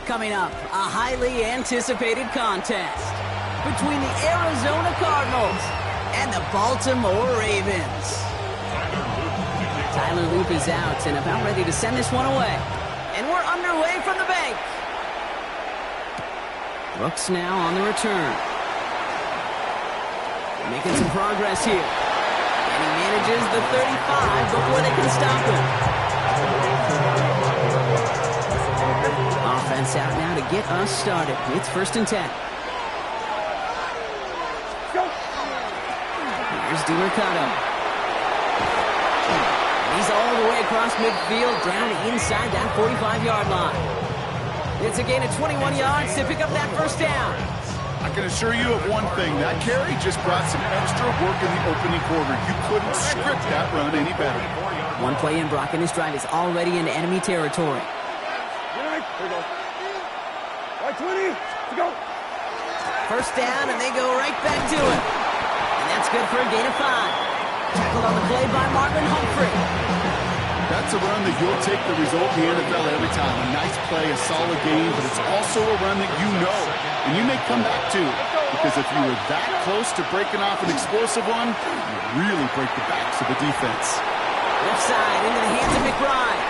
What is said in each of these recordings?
Coming up, a highly anticipated contest between the Arizona Cardinals and the Baltimore Ravens. Tyler Loop is out and about ready to send this one away. And we're underway from the bank. Brooks now on the return. Making some progress here. And he manages the 35 before they can stop him. Offense out now to get us started. It's 1st and 10. Here's DiMercato. He's all the way across midfield, down inside that 45-yard line. It's a gain of 21 yards to pick up that 1st down. I can assure you of one thing. That carry just brought some extra work in the opening quarter. You couldn't script that run any better. One play in, Brock, and his drive is already into enemy territory. Here we go. Right 20. To go. 1st down, and they go right back to it. And that's good for a gain of 5. Tackled on the play by Marlon Humphrey. That's a run that you'll take the result in the NFL every time. A nice play, a solid game, but it's also a run that you know, and you may come back to. Because if you were that close to breaking off an explosive one, you really break the backs of the defense. Left side into the hands of McBride.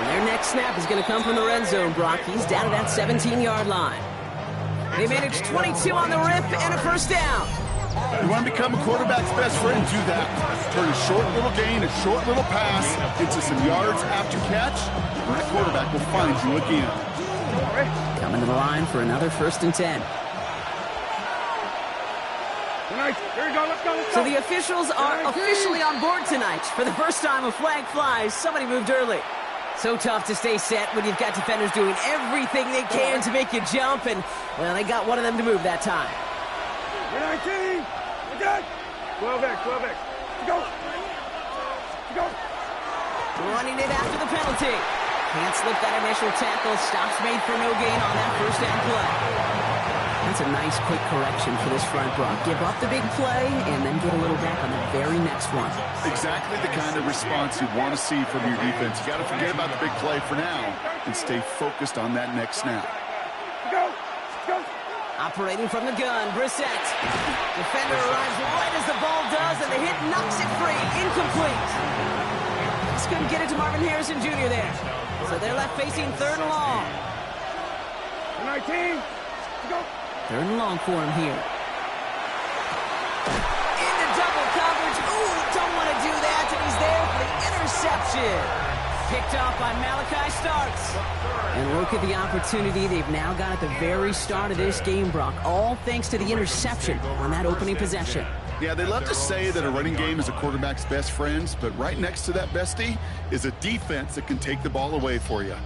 And their next snap is going to come from the red zone, Brock. He's down at that 17-yard line. They managed 22 on the rip and a 1st down. You want to become a quarterback's best friend, do that. Turn a short little gain, a short little pass into some yards after catch, and that quarterback will find you again. Coming to the line for another 1st and 10. Tonight. Here we go. Let's go. So the officials are officially on board tonight. For the first time a flag flies, somebody moved early. So tough to stay set when you've got defenders doing everything they can to make you jump, and, well, they got one of them to move that time. 19. Again. 12X. To go. To go. Running it after the penalty. Can't slip that initial tackle. Stops made for no gain on that 1st down play. That's a nice quick correction for this front, Brock. Give up the big play and then get a little back on the very next one. Exactly the kind of response you want to see from your defense. You got to forget about the big play for now and stay focused on that next snap. Go. Operating from the gun, Brissett. Defender arrives right as the ball does, and the hit knocks it free. Incomplete. Just couldn't get it to Marvin Harrison Jr. there. So they're left facing 3rd and long. 19. To go. 3rd and long for him here. Into double coverage. Ooh, don't want to do that, and he's there for the interception. Picked off by Malachi Starks. And look at the opportunity they've now got at the very start of this game, Brock. All thanks to the interception on that opening possession. Yeah, they love to say that a running game is a quarterback's best friend, but right next to that bestie is a defense that can take the ball away for you.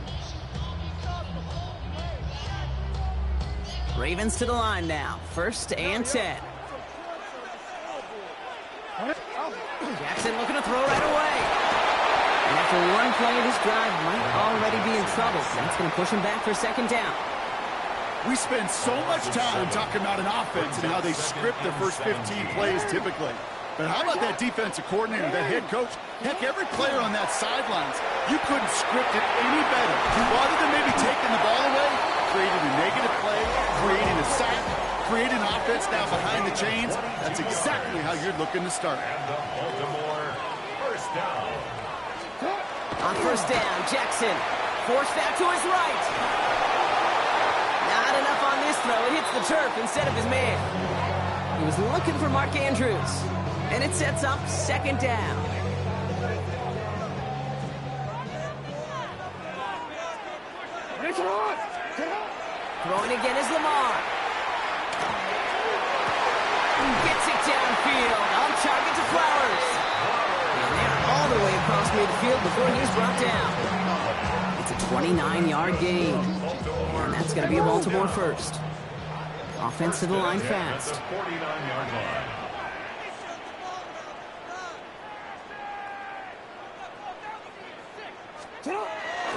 Ravens to the line now. 1st and 10. Jackson looking to throw right away. And after one play, this drive might already be in trouble. That's going to push him back for 2nd down. We spend so much time talking about an offense and how they script their first 15 plays typically. But how about that defensive coordinator, that head coach? Heck, every player on that sidelines, you couldn't script it any better. Rather than maybe taking the ball away, creating a negative play, creating a sack, creating an offense now behind the chains, that's exactly how you're looking to start. On 1st down, Jackson forced that to his right. Not enough on this throw. It hits the turf instead of his man. He was looking for Mark Andrews. And it sets up 2nd down. Throwing again is Lamar. Gets it downfield. On target to Flowers. And they're all the way across midfield before he's brought down. It's a 29-yard gain. And that's going to be a Baltimore 1st. Offense to the line fast.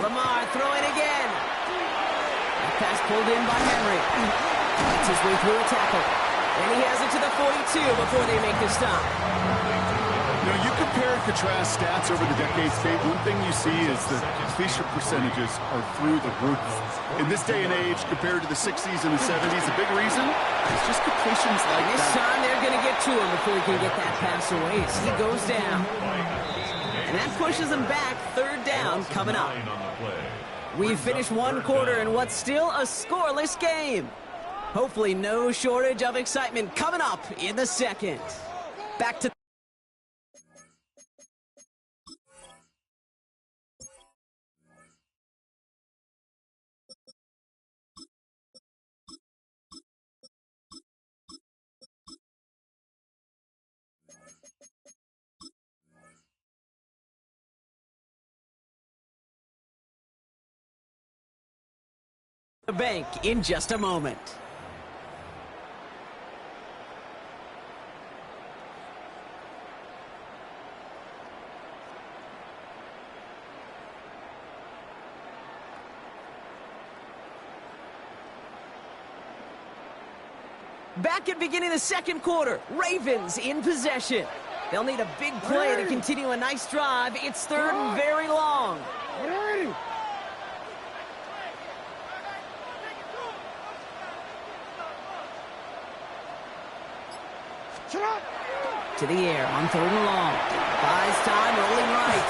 Lamar throwing again. That pass pulled in by Henry. Makes his way through a tackle. And he has it to the 42 before they make the stop. You know, you compare and contrast stats over the decades, Dave. One thing you see is the completion percentages are through the roof. In this day and age, compared to the 60s and the 70s, the big reason is just completions like This that. time they're going to get to him before he can get that pass away as he goes down. And that pushes him back. Third down coming up. We've finished one quarter in what's still a scoreless game. Hopefully no shortage of excitement coming up in the second. Back to the bank in just a moment. Back at beginning of the second quarter, Ravens in possession. They'll need a big play to continue a nice drive. It's third and very long. To the air on third and long. Buys time, rolling right.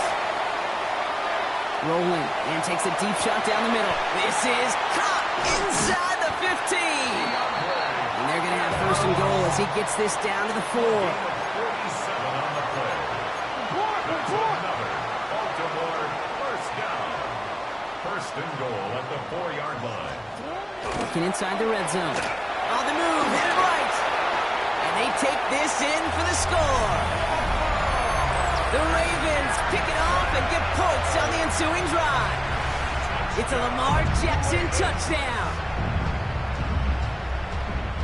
Rolling and takes a deep shot down the middle. This is caught inside the 15. And they're going to have first and goal as he gets this down to the 4. 47 on the play. Another Baltimore first down. First and goal at the 4-yard line. Looking inside the red zone. On the move, headed right. And they take this in for the score. The Ravens pick it off and get points on the ensuing drive. It's a Lamar Jackson touchdown.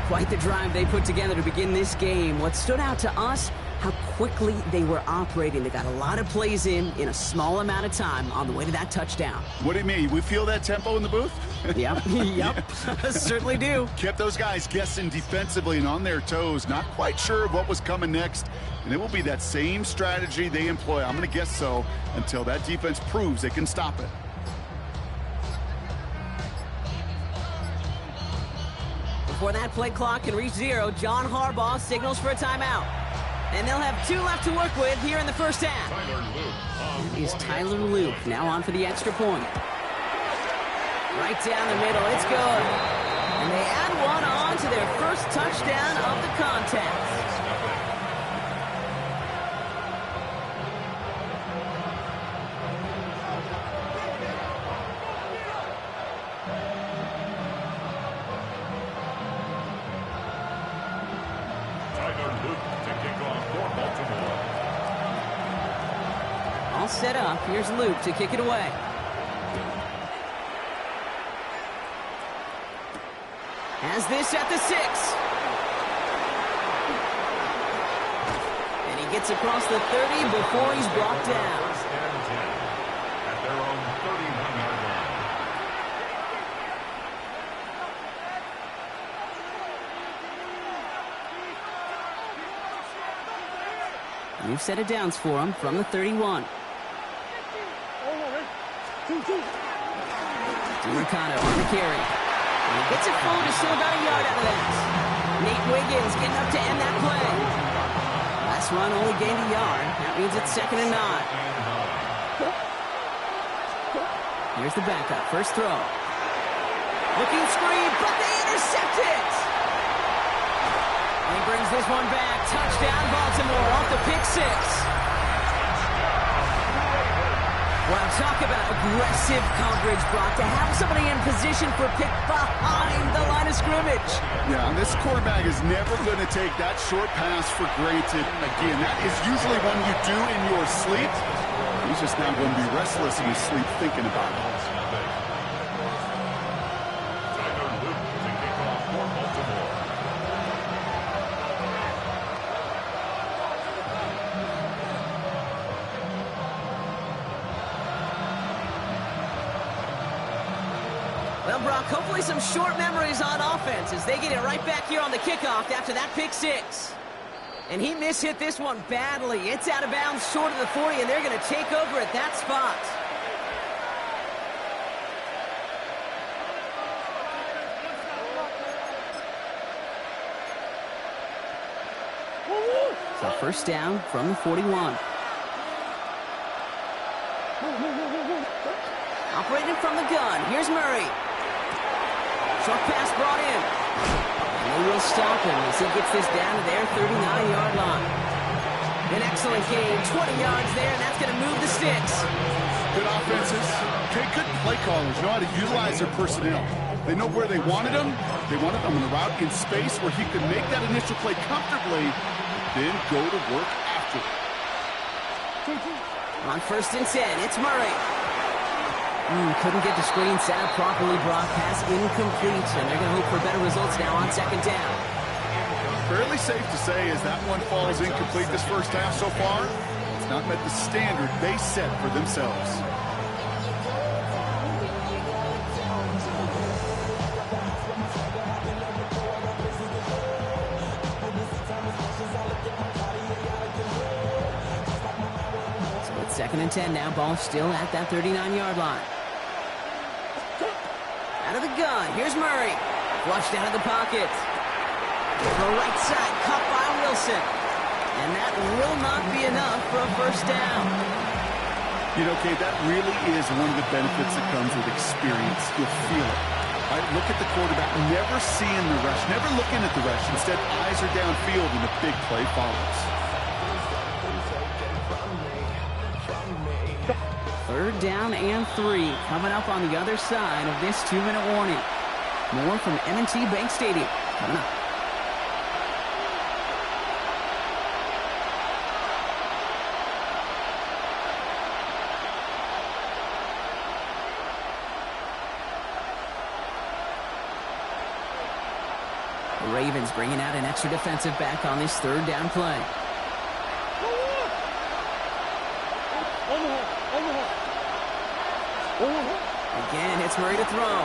Quite the drive they put together to begin this game. What stood out to us, how quickly they were operating. They got a lot of plays in a small amount of time on the way to that touchdown. What do you mean? We feel that tempo in the booth? Yep, certainly do. Kept those guys guessing defensively and on their toes, not quite sure of what was coming next. And it will be that same strategy they employ, I'm going to guess so, until that defense proves they can stop it. Before that play clock can reach 0, John Harbaugh signals for a timeout. And they'll have 2 left to work with here in the first half. That is Tyler Luke now on for the extra point. Right down the middle, it's good. And they add one on to their first touchdown of the contest. All set up. Here's Luke to kick it away. Has this at the 6. And he gets across the 30 before he's brought down. First and 10 at their own 31-yard line. New set of downs for him from the 31. DiMercado on the carry. And he gets it forward to still about a yard out of that. Nate Wiggins getting up to end that play. Last run only gained a yard. That means it's 2nd and 9. Here's the backup. First throw. Looking screen, but they intercept it. And he brings this one back. Touchdown, Baltimore off the pick 6. Well, talk about aggressive coverage, Brock, to have somebody in position for pick behind the line of scrimmage. Yeah, and this quarterback is never going to take that short pass for granted. Again, that is usually one you do in your sleep. He's just now going to be restless in his sleep thinking about it. Tyler Luke to kick off for Baltimore. Well, Brock, hopefully some short memories on offense as they get it right back here on the kickoff after that pick 6. And he mishit this one badly. It's out of bounds short of the 40, and they're going to take over at that spot. So first down from the 41. Operating from the gun. Here's Murray. Short pass brought in. And they will stop him as he gets this down to their 39-yard line. An excellent gain. 20 yards there, and that's going to move the sticks. Good offenses. Okay, good play callers. Know how to utilize their personnel. They know where they wanted them. They wanted them on the route in space where he could make that initial play comfortably, then go to work after it. On first and 10, it's Murray. Couldn't get the screen set up properly. Brock, pass incomplete, and they're going to hope for better results now on second down. Fairly safe to say as that one falls incomplete this first half so far, it's not met the standard they set for themselves. So it's second and 10 now. Ball still at that 39-yard line. Out of the gun. Here's Murray. Flushed out of the pocket. The right side, cut by Wilson. And that will not be enough for a first down. You know, Kate, that really is one of the benefits that comes with experience. You'll feel it. Right? Look at the quarterback, never seeing the rush, never looking at the rush. Instead, eyes are downfield and the big play follows. Third down and 3 coming up on the other side of this 2-minute warning. More from M&T Bank Stadium coming up. The Ravens bringing out an extra defensive back on this third down play. Again, it's Murray to throw.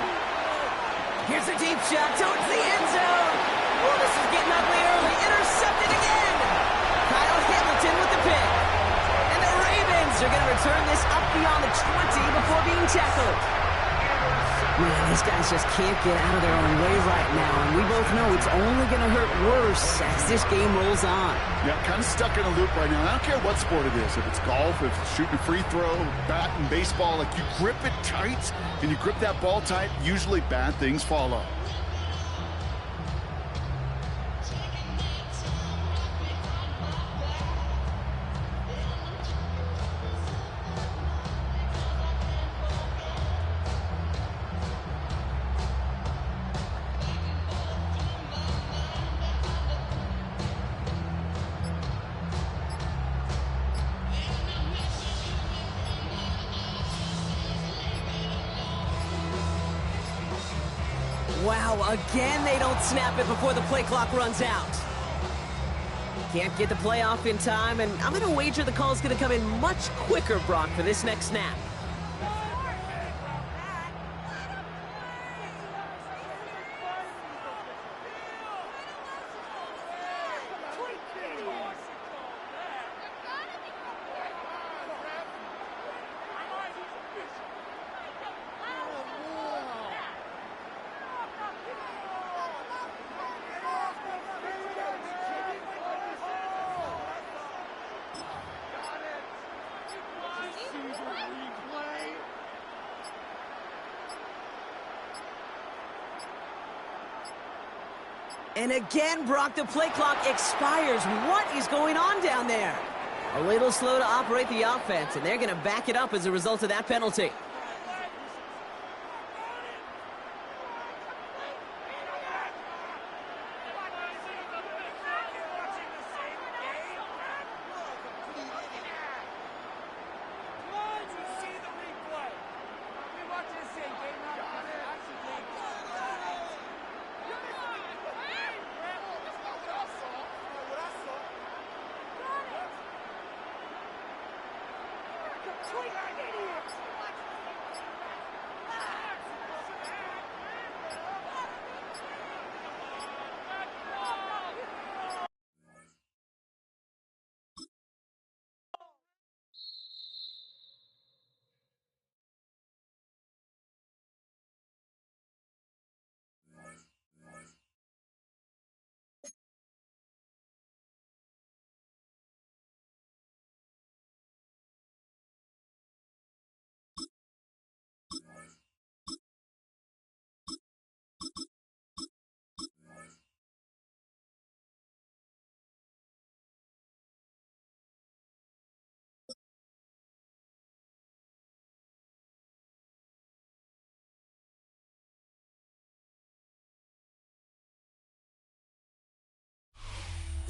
Here's a deep shot towards the end zone. Oh, this is getting ugly early. Intercepted again. Kyle Hamilton with the pick. And the Ravens are going to return this up beyond the 20 before being tackled. Man, these guys just can't get out of their own way right now, and we both know it's only going to hurt worse as this game rolls on. Yeah, kind of stuck in a loop right now. I don't care what sport it is. If it's golf, if it's shooting a free throw, bat and baseball, like you grip it tight and you grip that ball tight, usually bad things follow. Wow, again they don't snap it before the play clock runs out. Can't get the play off in time, and I'm going to wager the call's going to come in much quicker, Brock, for this next snap. And again, Brock, the play clock expires. What is going on down there? A little slow to operate the offense, and they're going to back it up as a result of that penalty.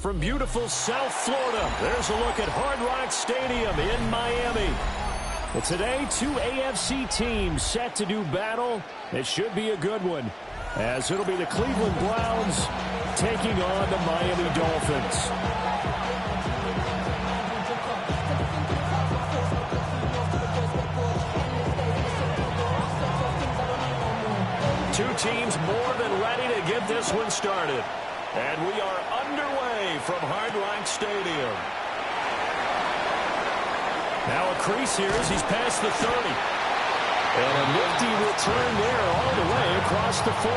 from beautiful South Florida. There's a look at Hard Rock Stadium in Miami. Well, today, two AFC teams set to do battle. It should be a good one, as it'll be the Cleveland Browns taking on the Miami Dolphins. Two teams more than ready to get this one started. And we are underway from Hard Rock Stadium. Now a crease here as he's past the 30. And a nifty return there all the way across the 40.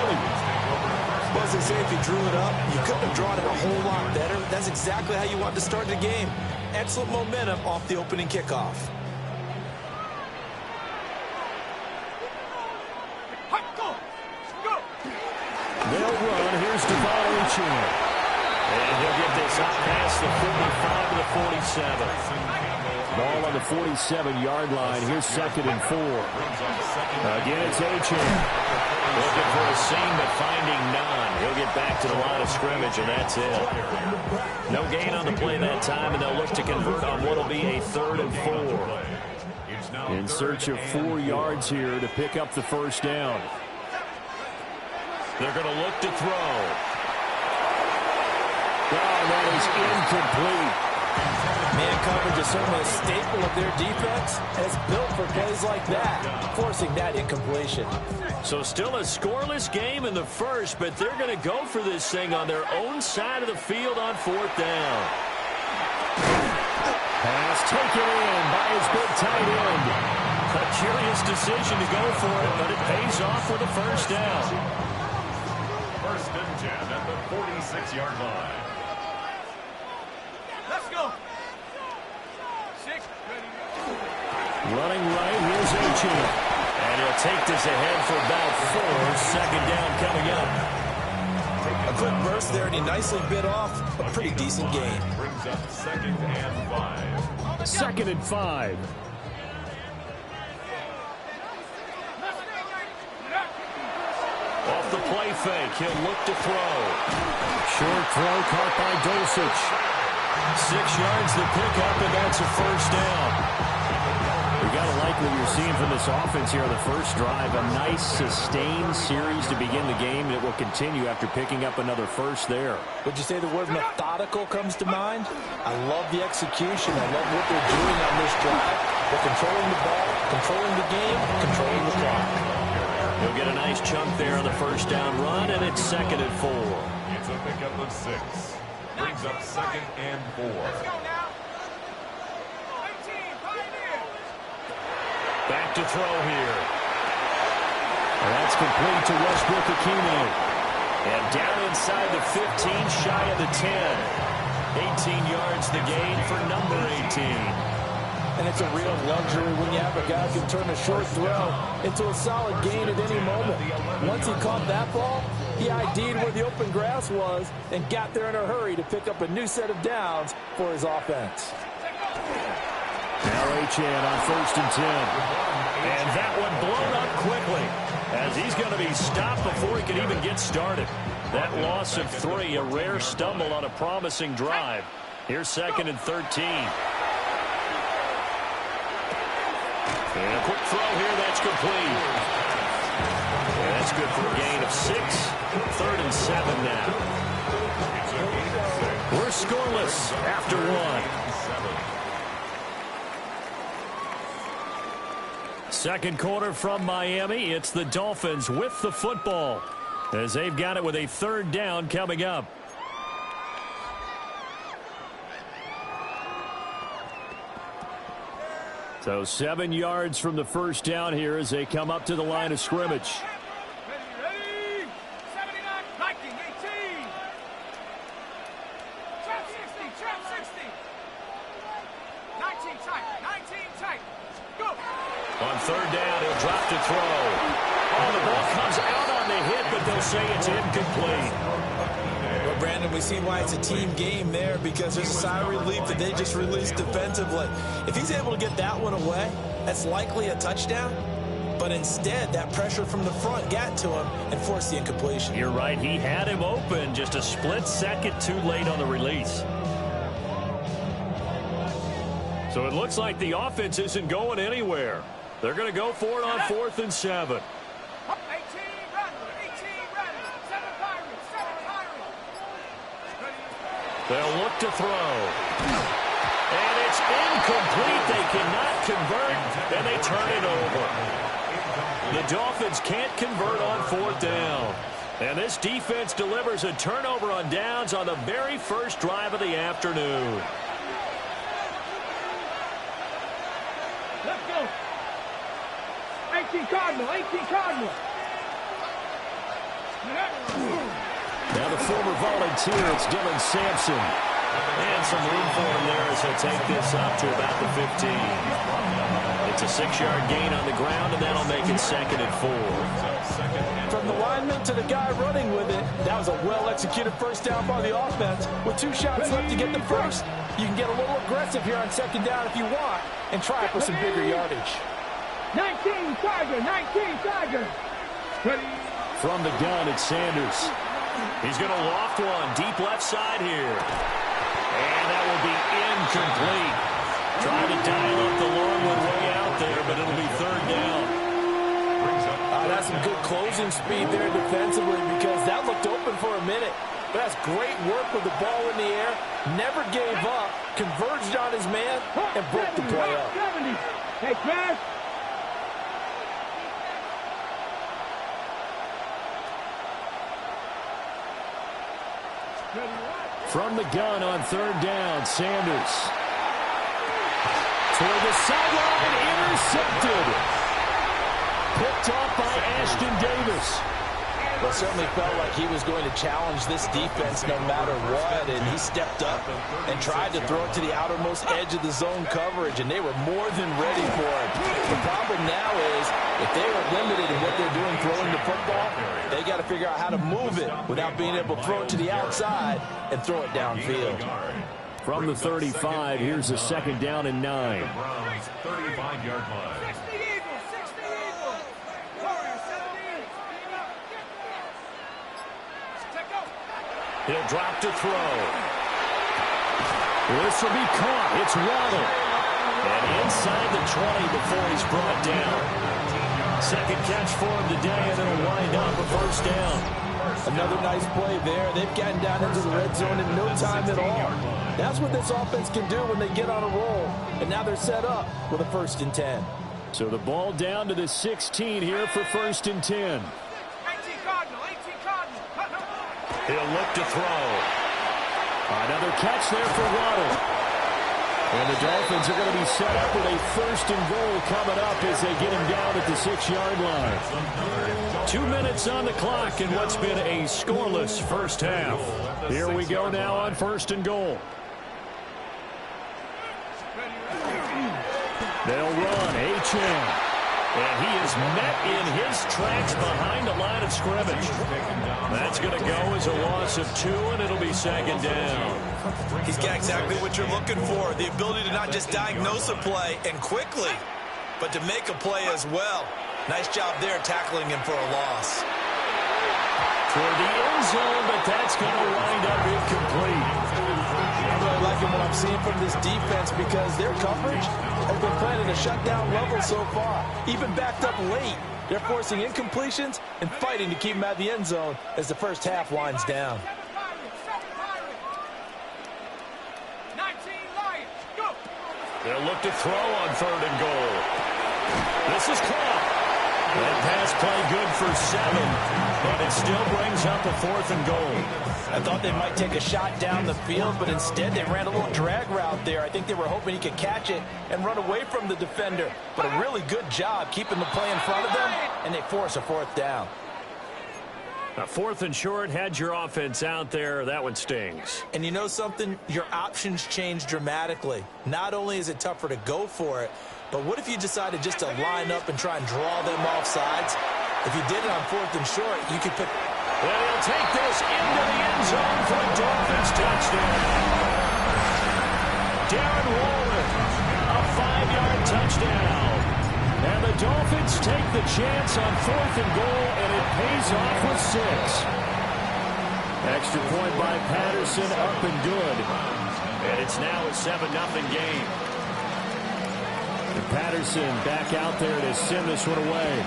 Well, as they say, if you drew it up, you couldn't have drawn it a whole lot better. That's exactly how you want to start the game. Excellent momentum off the opening kickoff. They'll run. Here's Devon Achane. And he'll get this out past the 45 to the 47. Ball on the 47-yard line. Here's 2nd and 4. Again, it's Achane. Looking for a seam, but finding none. He'll get back to the line of scrimmage, and that's it. No gain on the play that time, and they'll look to convert on what will be a 3rd and 4. In search of 4 yards here to pick up the first down. They're going to look to throw. Oh, that is incomplete. Man coverage is certainly a staple of their defense, and it's built for plays like that, forcing that incompletion. So still a scoreless game in the first, but they're going to go for this thing on their own side of the field on 4th down. Pass taken in by his big tight end. A curious decision to go for it, but it pays off with a first down. 1st and 10 at the 46-yard line. Let's go. 6. Running right, here's Achane. And he'll take this ahead for about 4. 2nd down coming up. A quick burst there, and he nicely bit off a pretty decent gain. Brings up 2nd and 5. 2nd and 5. Off the play fake, he'll look to throw. Short throw caught by Dulcich. 6 yards the pickup, and that's a first down. We got to like what you're seeing from this offense here on the first drive. A nice, sustained series to begin the game, and it will continue after picking up another first there. Would you say the word methodical comes to mind? I love the execution. I love what they're doing on this drive. They're controlling the ball, controlling the game, controlling the clock. He'll get a nice chunk there on the first down run, and it's 2nd and 4. It's a pickup of 6. Brings up 2nd and 4. Back to throw here. And that's complete to Westbrook-Ikhine. And down inside the 15, shy of the 10. 18 yards the gain for number 18. And it's a real luxury when you have a guy who can turn a short throw into a solid gain at any moment. Once he caught that ball, he ID'd where the open grass was and got there in a hurry to pick up a new set of downs for his offense. Now Achane on 1st and 10. And that one blown up quickly as he's going to be stopped before he can even get started. That loss of 3, a rare stumble on a promising drive. Here's 2nd and 13. And a quick throw here, that's complete. And that's good for a gain of 6. 3rd and 7 now. We're scoreless after 1. Second quarter from Miami. It's the Dolphins with the football as they've got it with a 3rd down coming up. So 7 yards from the first down here as they come up to the line of scrimmage. Ready? 79, Viking, 18. Trap 60, trap 60. 19 tight, 19 tight. Go. On 3rd down, he'll drop to throw. Oh, the ball comes out on the hit, but they'll say it's incomplete. Well, Brandon, we see why it's a team game there, because there's a sigh of relief that they just released defensively. If he's able to get that one away, that's likely a touchdown. But instead, that pressure from the front got to him and forced the incompletion. You're right. He had him open, just a split second too late on the release. So it looks like the offense isn't going anywhere. They're going to go for it on 4th and 7. They'll look to throw. And it's incomplete. They cannot convert, and they turn it over. The Dolphins can't convert on 4th down. And this defense delivers a turnover on downs on the very first drive of the afternoon. Let's go. 18 Cardinal, 18 Cardinal. Now the former volunteer, it's Dylan Sampson. And some room for him there as he'll take this up to about the 15. It's a 6-yard gain on the ground, and that'll make it 2nd and 4. From the lineman to the guy running with it, that was a well-executed first down by the offense. With 2 shots left to get the first, you can get a little aggressive here on 2nd down if you want and try for some bigger yardage. 19 Tiger, 19 Tiger. Ready. From the gun, it's Sanders. He's going to loft one deep left side here. And that will be incomplete. Trying to dial up the long one way out there, but it'll be 3rd down. That's some good closing speed there defensively because that looked open for a minute. But that's great work with the ball in the air. Never gave up, converged on his man, and broke the play up. 70. Hey, Chris. From the gun on 3rd down, Sanders. Toward the sideline, intercepted. Picked off by Ashton Davis. Well, it certainly felt like he was going to challenge this defense no matter what, and he stepped up and tried to throw it to the outermost edge of the zone coverage, and they were more than ready for it. The problem now is if they are limited in what they're doing throwing the football, they got to figure out how to move it without being able to throw it to the outside and throw it downfield. From the 35, here's a 2nd down and 9. 35-yard line. He'll drop to throw. This will be caught. It's Waddle. And inside the 20 before he's brought down. 2nd catch for him today, and it'll wind up a 1st down. Another nice play there. They've gotten down into the red zone in no time at all. That's what this offense can do when they get on a roll. And now they're set up with a 1st and 10. So the ball down to the 16 here for 1st and 10. He'll look to throw. Another catch there for Waddle. And the Dolphins are going to be set up with a 1st and goal coming up as they get him down at the 6-yard line. 2 minutes on the clock in what's been a scoreless first half. Here we go now on 1st and goal. They'll run Achane. And he is met in his tracks behind the line of scrimmage. That's going to go as a loss of 2, and it'll be 2nd down. He's got exactly what you're looking for, the ability to not just diagnose a play and quickly, but to make a play as well. Nice job there tackling him for a loss. Toward the end zone, but that's going to wind up incomplete. I'm really liking what I'm seeing from this defense because their coverage has been playing at a shutdown level so far. Even backed up late, they're forcing incompletions and fighting to keep them out of the end zone as the first half winds down. They'll look to throw on 3rd and goal. This is caught. That pass play good for 7, but it still brings up a 4th and goal. I thought they might take a shot down the field, but instead they ran a little drag route there. I think they were hoping he could catch it and run away from the defender. But a really good job keeping the play in front of them, and they force a 4th down. A 4th and short, had your offense out there, that one stings. And you know something? Your options change dramatically. Not only is it tougher to go for it, but what if you decided just to line up and try and draw them off sides? If you did it on 4th and short, you could pick. Well, he'll take this into the end zone for a Dolphins touchdown. Darren Waller, a 5-yard touchdown. And And the Dolphins take the chance on 4th and goal, and it pays off with 6. Extra point by Patterson, up and good. And it's now a 7-0 game. And Patterson back out there to send this one away.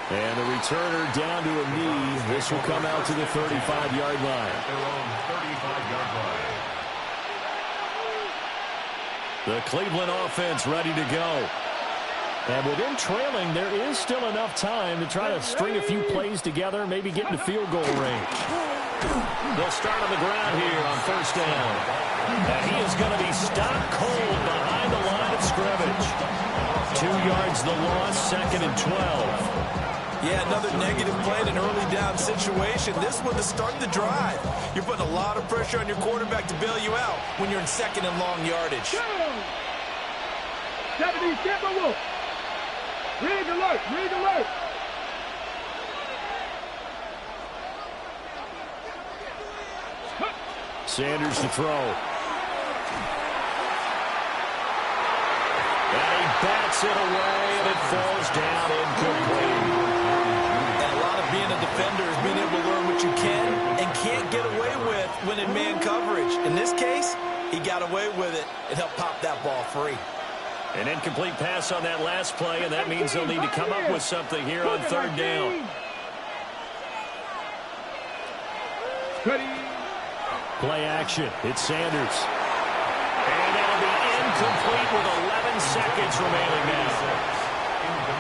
And the returner down to a knee. This will come out to the 35-yard line. Their own 35-yard line. The Cleveland offense ready to go. And with them trailing, there is still enough time to try to string a few plays together, maybe get into field goal range. They'll start on the ground here on 1st down. And he is going to be stopped cold behind the line of scrimmage. 2 yards the loss, 2nd and 12. Yeah, another negative play in an early down situation. This one to start the drive. You're putting a lot of pressure on your quarterback to bail you out when you're in 2nd and long yardage. 70, step by wolf. Rig alert, rig alert. Sanders to throw. And he bats it away, and it falls down incomplete. And a lot of being a defender is being able to learn what you can and can't get away with when in man coverage. In this case, he got away with it and helped pop that ball free. An incomplete pass on that last play, and that means they'll need to come up with something here on 3rd down. Play action. It's Sanders. And that'll be incomplete with 11 seconds remaining now.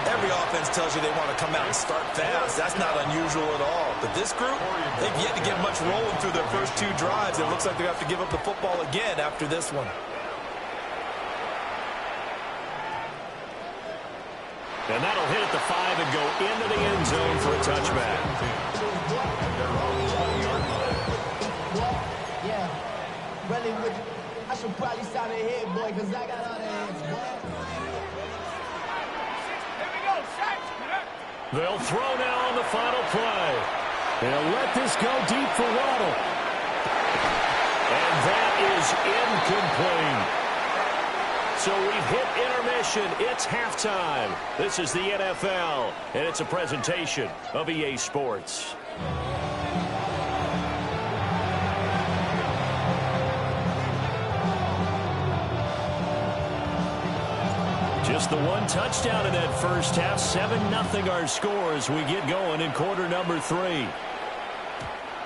Every offense tells you they want to come out and start fast. That's not unusual at all. But this group, they've yet to get much rolling through their first 2 drives. It looks like they have to give up the football again after this one. And that'll hit at the 5 and go into the end zone for a touchback. Yeah, really, I should probably sign a head, boy, because I got all the hands, boy. They'll throw now on the final play. They'll let this go deep for Waddle. And that is incomplete. So we've hit intermission. It's halftime. This is the NFL, and it's a presentation of EA Sports. Just the one touchdown in that first half. 7-0 our score as we get going in quarter number 3.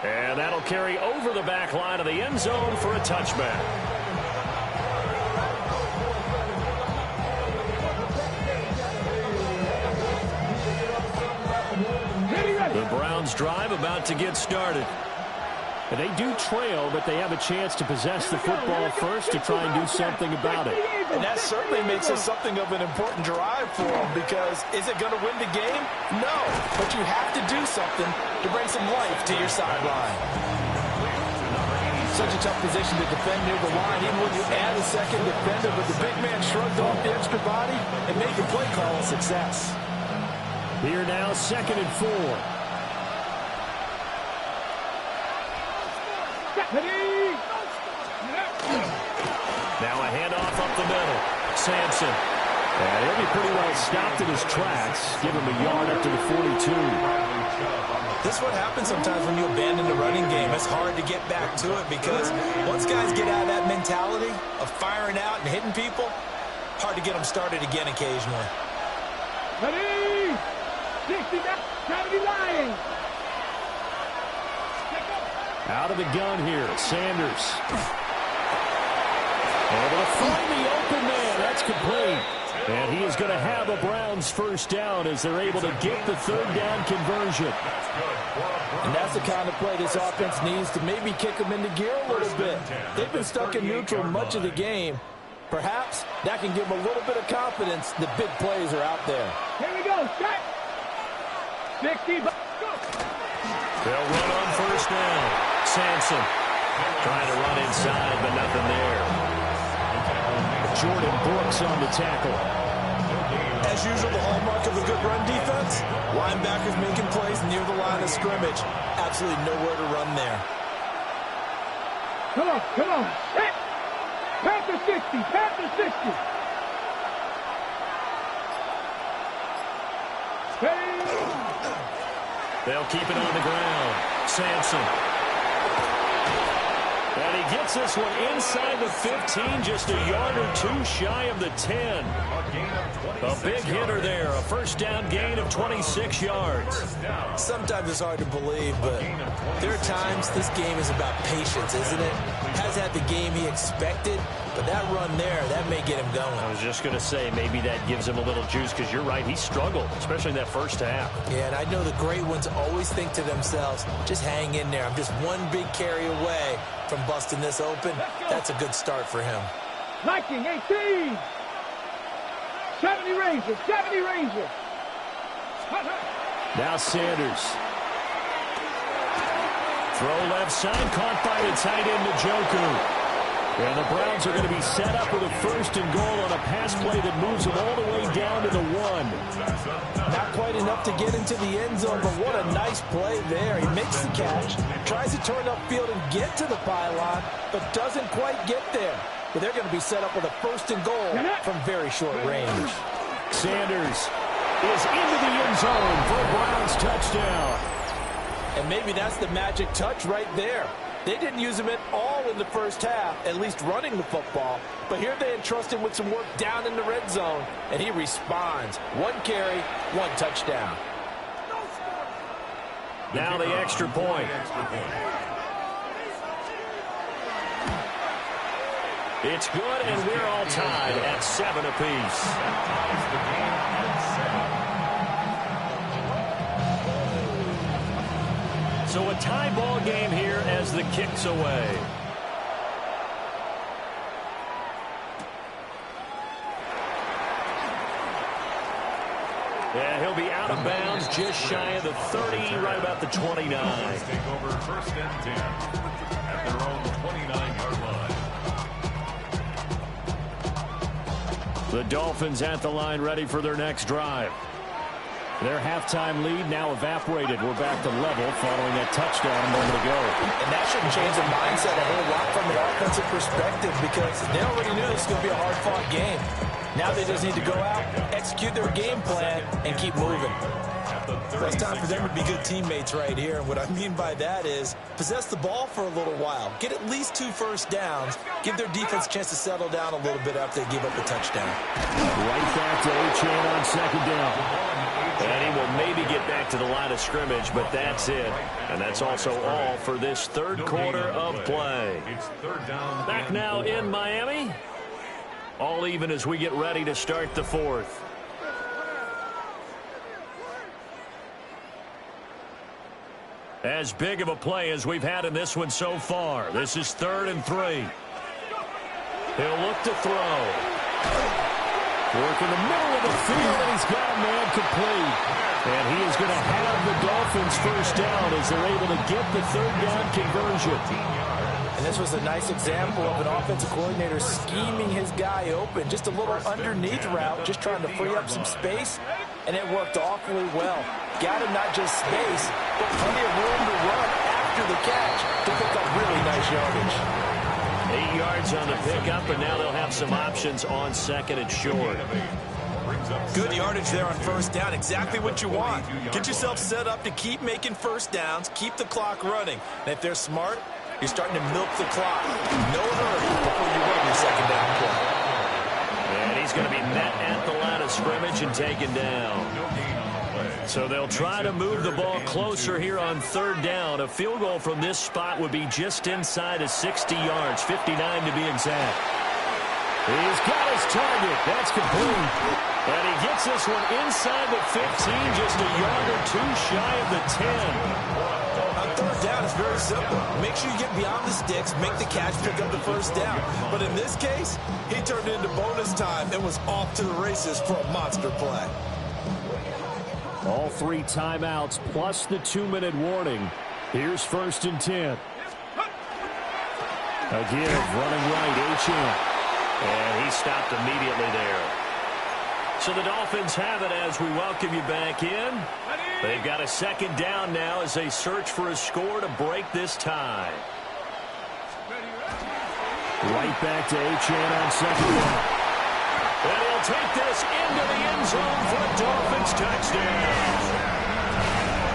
And that'll carry over the back line of the end zone for a touchback. The Browns drive about to get started. And they do trail, but they have a chance to possess the football first to try and do something about it. And that certainly makes it something of an important drive for them, because is it going to win the game? No, but you have to do something to bring some life to your sideline. Such a tough position to defend near the line, even when you add a second defender, but the big man shrugged off the extra body and made the play call a success. Here now, 2nd and 4. Now a handoff up the middle. Sampson. And he'll be pretty well stopped in his tracks. Give him a yard up to the 42. This is what happens sometimes when you abandon the running game. It's hard to get back to it because once guys get out of that mentality of firing out and hitting people, hard to get them started again occasionally. Ready? 60, 70 line. Out of the gun here, Sanders. Able to find the open man. That's complete. And he is going to have a Browns first down as they're able to get the 3rd down conversion. And that's the kind of play this offense needs to maybe kick them into gear a little bit. They've been stuck in neutral much of the game. Perhaps that can give them a little bit of confidence that big plays are out there. Here we go, set. 60, go. They'll run on first down. Sampson trying to run inside, but nothing there. Jordan Brooks on the tackle. As usual, the hallmark of a good run defense, linebackers making plays near the line of scrimmage. Absolutely nowhere to run there. Come on, come on. Set. Practice 60. Panther 60. They'll keep it on the ground. Sampson. And he gets this one inside the 15, just a yard or two shy of the 10. A big hitter there, a first down gain of 26 yards. Sometimes it's hard to believe, but there are times this game is about patience, isn't it? Has had the game he expected, but that run there, that may get him going. I was just going to say, maybe that gives him a little juice, because you're right, he struggled, especially in that first half. Yeah, and I know the great ones always think to themselves, just hang in there. I'm just one big carry away from busting this open. That's a good start for him. Liking 18. 70 Rangers. 70 Rangers. Now Sanders. Throw left side, caught by the tight end Njoku. And the Browns are going to be set up with a first and goal on a pass play that moves them all the way down to the 1. Not quite enough to get into the end zone, but what a nice play there. He makes the catch, tries to turn upfield and get to the pylon, but doesn't quite get there. But they're going to be set up with a first and goal from very short range. Sanders is into the end zone for a Browns touchdown. And maybe that's the magic touch right there. They didn't use him at all in the first half, at least running the football. But here they entrust him with some work down in the red zone, and he responds. One carry, one touchdown. Now the extra point. It's good, and we're all tied at 7 apiece. So a tie ball game here as the kick's away. Yeah, he'll be out of bounds just shy of the 30, right about the 29. Take over first and 10 at their own 29-yard line. The Dolphins at the line ready for their next drive. Their halftime lead now evaporated. We're back to level following that touchdown a moment ago. And that shouldn't change the mindset a whole lot from an offensive perspective, because they already knew this was going to be a hard-fought game. Now they just need to go out, execute their game plan, and keep moving. Well, it's time for them to be good teammates right here. And what I mean by that is possess the ball for a little while. Get at least 2 first downs. Give their defense a chance to settle down a little bit after they give up a touchdown. Right back to Achane on second down. And he will maybe get back to the line of scrimmage, but that's it. And that's also all for this third quarter of play. Back now in Miami. All even as we get ready to start the fourth. As big of a play as we've had in this one so far. This is 3rd and 3. He'll look to throw. Work in the middle of the field, and he's got a man complete. And he is going to have the Dolphins first down as they're able to get the 3rd down conversion. And this was a nice example of an offensive coordinator scheming his guy open. Just a little underneath route, just trying to free up some space, and it worked awfully well. Got him not just space, but plenty of room to run after the catch to pick up really nice yardage. 8 yards on the pickup, and now they'll have some options on 2nd and short. Good yardage there on first down. Exactly what you want. Get yourself set up to keep making first downs, keep the clock running. And if they're smart, you're starting to milk the clock. No hurry before you run your 2nd down play. And he's going to be met at the line of scrimmage and taken down. So they'll try to move the ball closer here on 3rd down. A field goal from this spot would be just inside of 60 yards, 59 to be exact. He's got his target. That's complete. And he gets this one inside the 15, just a yard or 2 shy of the 10. On 3rd down, it's very simple. Make sure you get beyond the sticks, make the catch, pick up the first down. But in this case, he turned it into bonus time and was off to the races for a monster play. All 3 timeouts plus the 2-minute warning. Here's 1st and 10. Again, running right, Achane. And he stopped immediately there. So the Dolphins have it as we welcome you back in. They've got a 2nd down now as they search for a score to break this tie. Right back to Achane on second down. And he'll take this into the end zone for a Dolphins touchdown.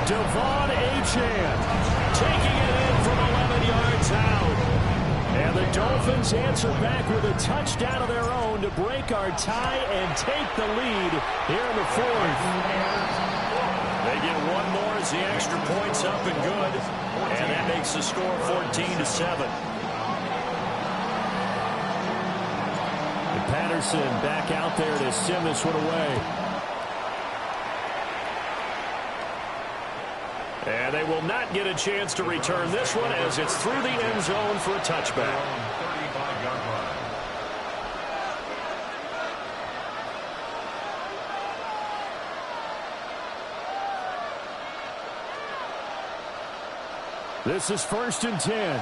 Devon Achane taking it in from 11 yards out. And the Dolphins answer back with a touchdown of their own to break our tie and take the lead here in the fourth. They get one more as the extra point's up and good. And that makes the score 14-7. Patterson back out there to send this one away. And they will not get a chance to return this one as it's through the end zone for a touchback. 35-yard line. This is 1st and 10.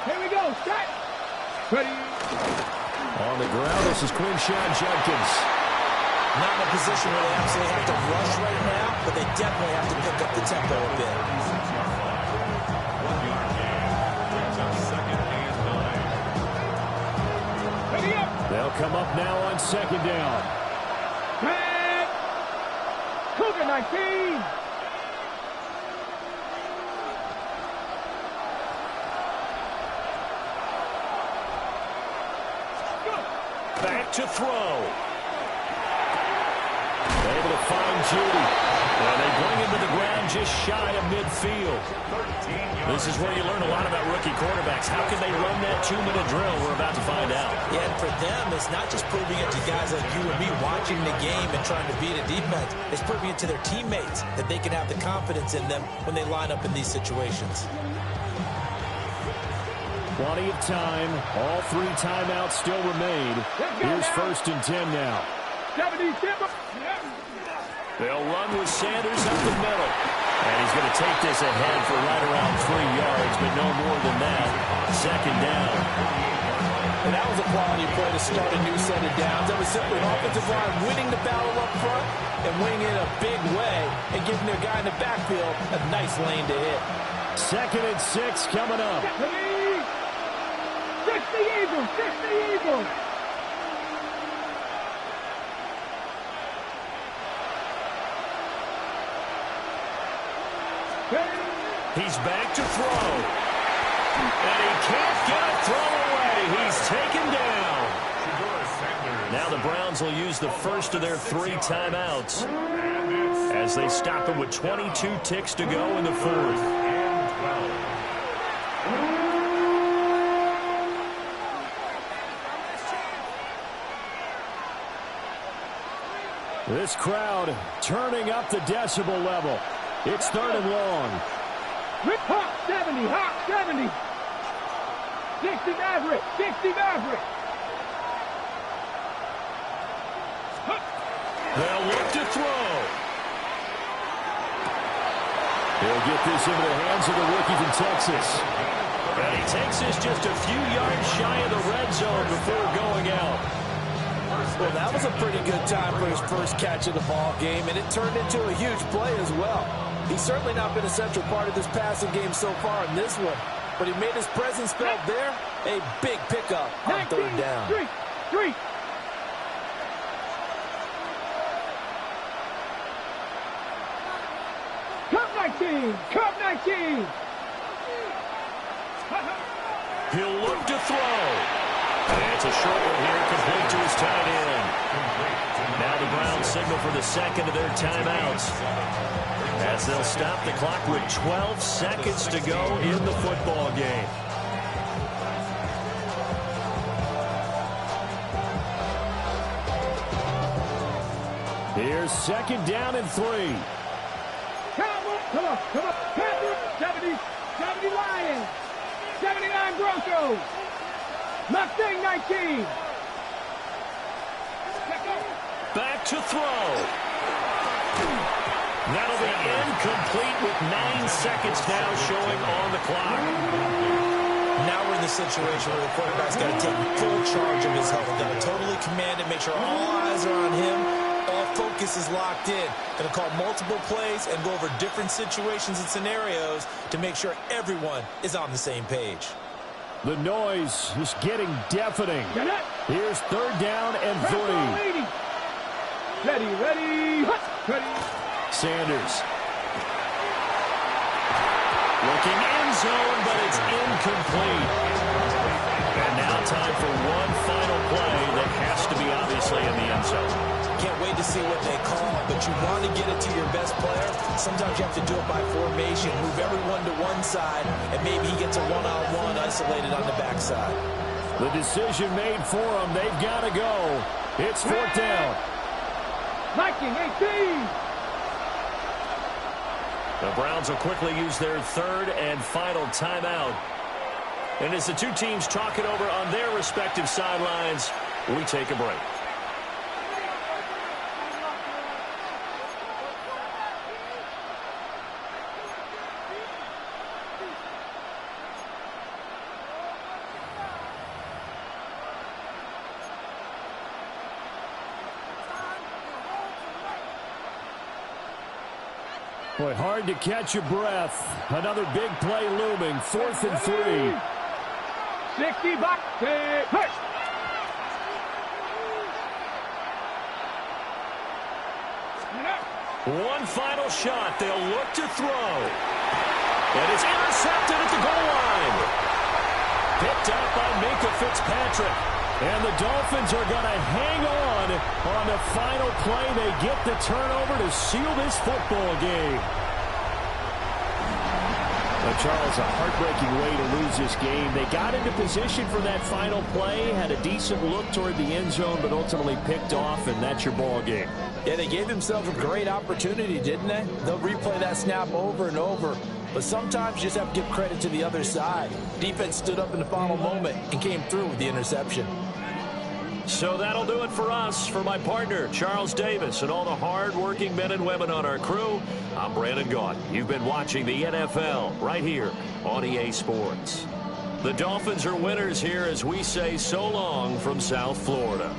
Here we go. Start. Ready. On the ground, this is Quinshon Judkins. Not in a position where they absolutely have to rush right now, but they definitely have to pick up the tempo a bit. 1 yard gain. Brings up 2nd and 9. Ready up. They'll come up now on 2nd down. Red. Cougar 19. Back to throw. Able to find Judy. And they bring him to the ground just shy of midfield. This is where you learn a lot about rookie quarterbacks. How can they run that 2-minute drill? We're about to find out. Yeah, and for them, it's not just proving it to guys like you and me watching the game and trying to beat a defense. It's proving it to their teammates that they can have the confidence in them when they line up in these situations. Plenty of time. All 3 timeouts still remain. Here's 1st and 10 now. 70. They'll run with Sanders up the middle. And he's going to take this ahead for right around 3 yards, but no more than that. 2nd down. And that was a quality play to start a new set of downs. That was simply an offensive line winning the battle up front and winning it a big way and giving their guy in the backfield a nice lane to hit. 2nd and 6 coming up. 60 Eagles. 60 Eagles. He's back to throw. And he can't get a throw away. He's taken down. Now the Browns will use the first of their 3 timeouts as they stop him with 22 ticks to go in the fourth. This crowd turning up the decibel level. It's 3rd and long. Hawk 70. Hawk 70. 60 Maverick. 60 Maverick. They'll look to throw. He'll get this into the hands of the rookie from Texas. And he takes this just a few yards shy of the red zone before going out. Well, that was a pretty good time for his first catch of the ball game, and it turned into a huge play as well. He's certainly not been a central part of this passing game so far in this one, but he made his presence felt there. A big pickup on 3rd down. Three. Cup 19. Cup 19. He'll look to throw. And it's a short one here, complete to his tight end. Now the Browns signal for the 2nd of their timeouts, as they'll stop the clock with 12 seconds to go in the football game. Here's 2nd down and 3. Come on. Panthers, 70 Lions. 79 Broncos. Mustang 19. Back to throw. That'll be incomplete with 9 seconds now showing on the clock. Now we're in the situation where the quarterback's got to take full charge of his health. Got to totally command it, make sure all eyes are on him, all focus is locked in. Going to call multiple plays and go over different situations and scenarios to make sure everyone is on the same page. The noise is getting deafening. Here's 3rd down and 3. Ready. Sanders. Looking end zone, but it's incomplete. And now time for one final play that has to be obviously in the end zone. Can't wait to see what they call, but you want to get it to your best player. Sometimes you have to do it by formation, move everyone to one side, and maybe he gets a one-on-one isolated on the backside. The decision made for them. They've got to go. It's 4th down. Viking 18. The Browns will quickly use their 3rd and final timeout. And as the two teams talk it over on their respective sidelines, we take a break. Boy, hard to catch your breath. Another big play looming. 4th and 3. 60 back. Push. One final shot. They'll look to throw. And it's intercepted at the goal line. Picked up by Minkah Fitzpatrick. And the Dolphins are going to hang on the final play. They get the turnover to seal this football game. Well, Charles, a heartbreaking way to lose this game. They got into position for that final play, had a decent look toward the end zone, but ultimately picked off, and that's your ball game. Yeah, they gave themselves a great opportunity, didn't they? They'll replay that snap over and over. But sometimes you just have to give credit to the other side. Defense stood up in the final moment and came through with the interception. So that'll do it for us. For my partner, Charles Davis, and all the hard-working men and women on our crew, I'm Brandon Gaudin. You've been watching the NFL right here on EA Sports. The Dolphins are winners here as we say so long from South Florida.